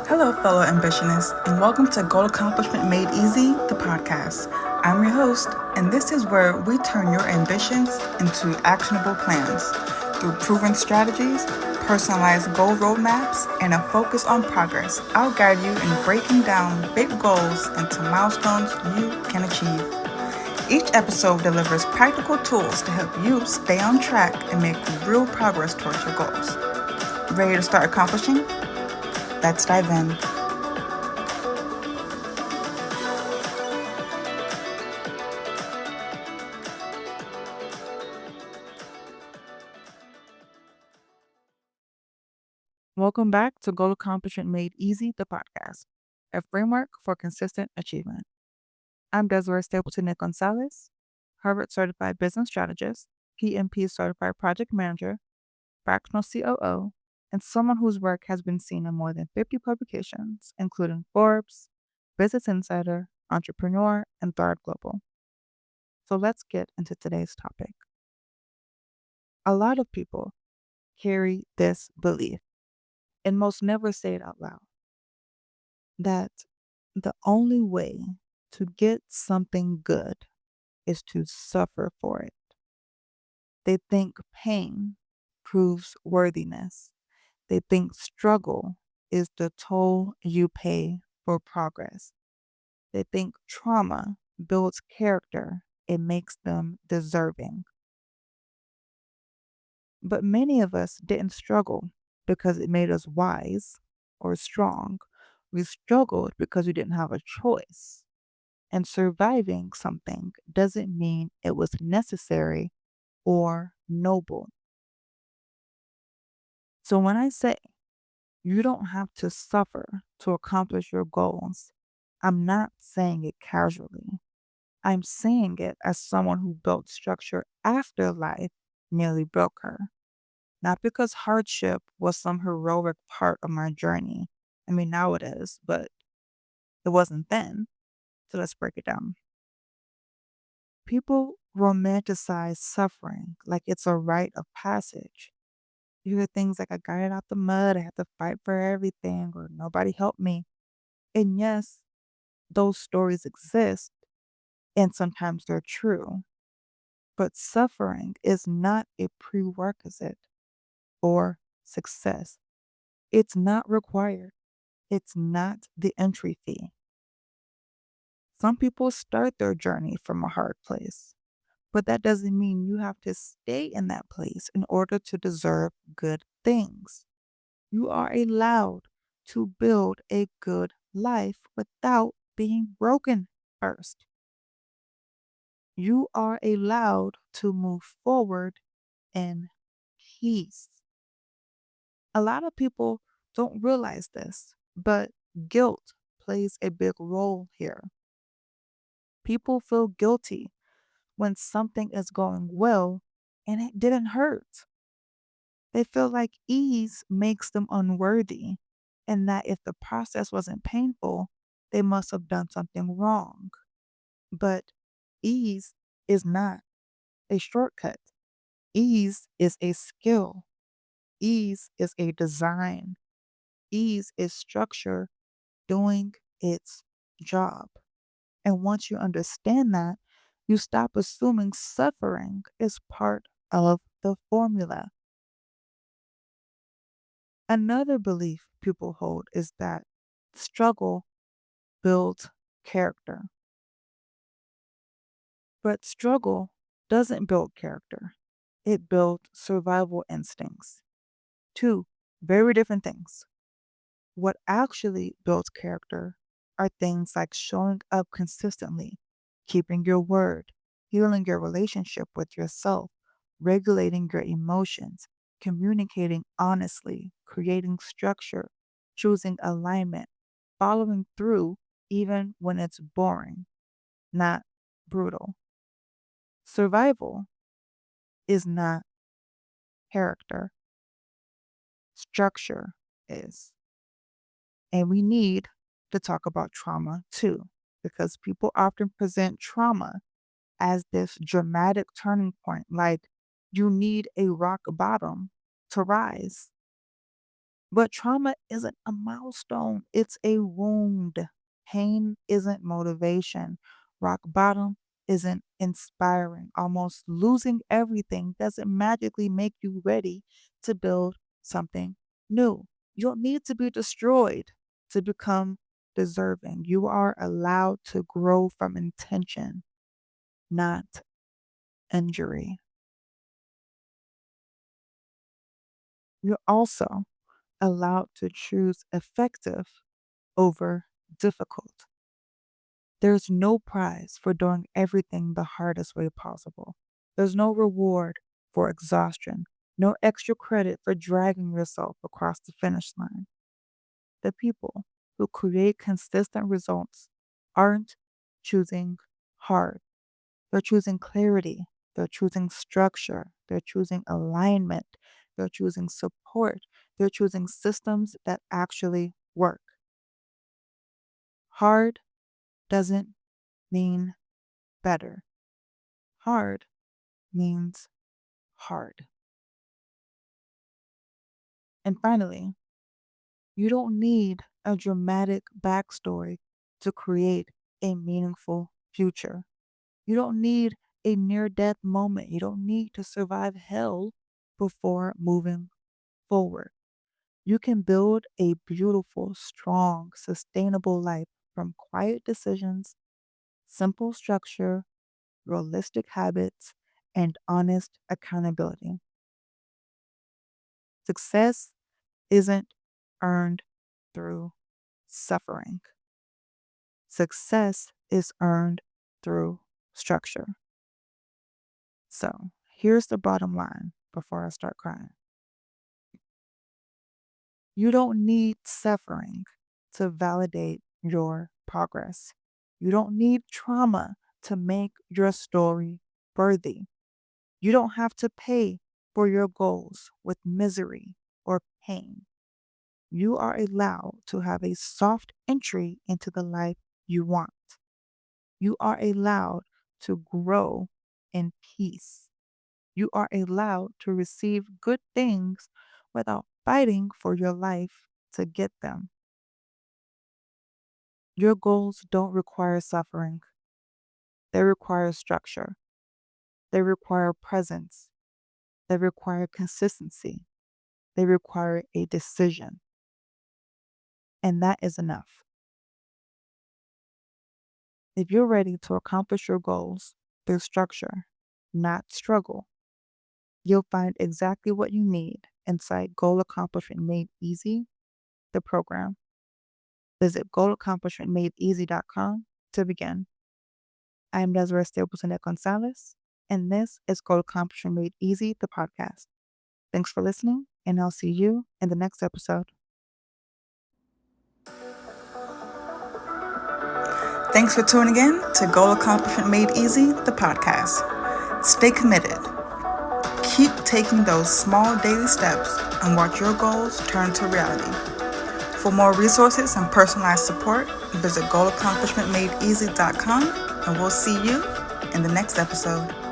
Hello, fellow ambitionists, and welcome to Goal Accomplishment Made Easy, the podcast. I'm your host, and this is where we turn your ambitions into actionable plans through proven strategies, personalized goal roadmaps, and a focus on progress. I'll guide you in breaking down big goals into milestones you can achieve. Each episode delivers practical tools to help you stay on track and make real progress towards your goals. Ready to start accomplishing? Let's dive in. Welcome back to Goal Accomplishment Made Easy, the podcast, a framework for consistent achievement. I'm Desiree Stapleton de González, Harvard Certified Business Strategist, PMP-certified Project Manager, Fractional COO, and someone whose work has been seen in more than 50 publications, including Forbes, Business Insider, Entrepreneur, and Thrive Global. So let's get into today's topic. A lot of people carry this belief, and most never say it out loud, that the only way to get something good is to suffer for it. They think pain proves worthiness. They think struggle is the toll you pay for progress. They think trauma builds character and makes them deserving. But many of us didn't struggle because it made us wise or strong. We struggled because we didn't have a choice. And surviving something doesn't mean it was necessary or noble. So when I say you don't have to suffer to accomplish your goals, I'm not saying it casually. I'm saying it as someone who built structure after life nearly broke her. Not because hardship was some heroic part of my journey. I mean, now it is, but it wasn't then. So let's break it down. People romanticize suffering like it's a rite of passage. You hear things like, I got it out the mud, I had to fight for everything, or nobody helped me. And yes, those stories exist, and sometimes they're true. But suffering is not a prerequisite for success. It's not required. It's not the entry fee. Some people start their journey from a hard place, but that doesn't mean you have to stay in that place in order to deserve good things. You are allowed to build a good life without being broken first. You are allowed to move forward in peace. A lot of people don't realize this, but guilt plays a big role here. People feel guilty when something is going well and it didn't hurt. They feel like ease makes them unworthy, and that if the process wasn't painful, they must have done something wrong. But ease is not a shortcut. Ease is a skill. Ease is a design. Ease is structure doing its job. And once you understand that, you stop assuming suffering is part of the formula. Another belief people hold is that struggle builds character. But struggle doesn't build character, it builds survival instincts. Two very different things. What actually builds character are things like showing up consistently, keeping your word, healing your relationship with yourself, regulating your emotions, communicating honestly, creating structure, choosing alignment, following through even when it's boring, not brutal. Survival is not character, structure is. And we need to talk about trauma too, because people often present trauma as this dramatic turning point, like you need a rock bottom to rise. But trauma isn't a milestone, it's a wound. Pain isn't motivation. Rock bottom isn't inspiring. Almost losing everything doesn't magically make you ready to build something new. You don't need to be destroyed to become deserving. You are allowed to grow from intention, not injury. You're also allowed to choose effective over difficult. There's no prize for doing everything the hardest way possible. There's no reward for exhaustion, no extra credit for dragging yourself across the finish line. The people who create consistent results aren't choosing hard. They're choosing clarity. They're choosing structure. They're choosing alignment. They're choosing support. They're choosing systems that actually work. Hard doesn't mean better. Hard means hard. And finally, you don't need a dramatic backstory to create a meaningful future. You don't need a near death moment. You don't need to survive hell before moving forward. You can build a beautiful, strong, sustainable life from quiet decisions, simple structure, realistic habits, and honest accountability. Success isn't earned through suffering. Success is earned through structure. So here's the bottom line before I start crying. You don't need suffering to validate your progress. You don't need trauma to make your story worthy. You don't have to pay for your goals with misery or pain. You are allowed to have a soft entry into the life you want. You are allowed to grow in peace. You are allowed to receive good things without fighting for your life to get them. Your goals don't require suffering, they require structure, they require presence, they require consistency, they require a decision. And that is enough. If you're ready to accomplish your goals through structure, not struggle, you'll find exactly what you need inside Goal Accomplishment Made Easy, the program. Visit goalaccomplishmentmadeeasy.com to begin. I am Desiree Stapleton de González, and this is Goal Accomplishment Made Easy, the podcast. Thanks for listening, and I'll see you in the next episode. Thanks for tuning in to Goal Accomplishment Made Easy, the podcast. Stay committed. Keep taking those small daily steps and watch your goals turn to reality. For more resources and personalized support, visit goalaccomplishmentmadeeasy.com, and we'll see you in the next episode.